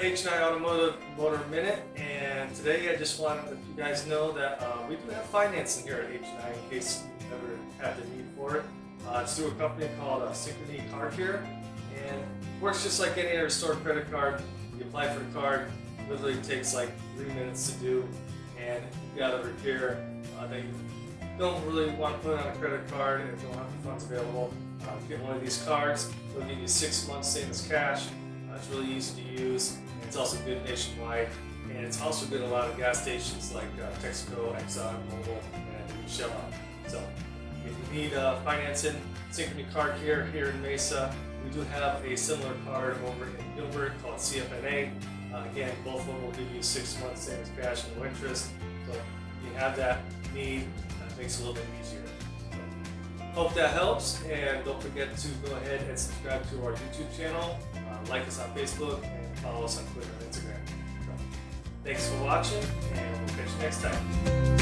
H&I Automotive Motor Minute, and today I just wanted to let you guys know that we do have financing here at H&I in case you ever have the need for it. It's through a company called Synchrony Car Care, and it works just like any other store credit card. You apply for the card, it literally takes like 3 minutes to do, and if you've got a repair that you don't really want to put on a credit card and don't have the funds available, get one of these cards. They'll give you 6 months same as cash. It's really easy to use, and it's also good nationwide, and it's also good at a lot of gas stations like Texaco, Exxon, Mobil, and Shell. So if you need financing, Synchrony Car Care here in Mesa. We do have a similar card over in Gilbert called CFNA. Again, both of them will give you 6 months same as cash, no interest. So if you have that need, that makes it a little bit easier. Hope that helps, and don't forget to go ahead and subscribe to our YouTube channel, like us on Facebook, and follow us on Twitter and Instagram. So, thanks for watching, and we'll catch you next time.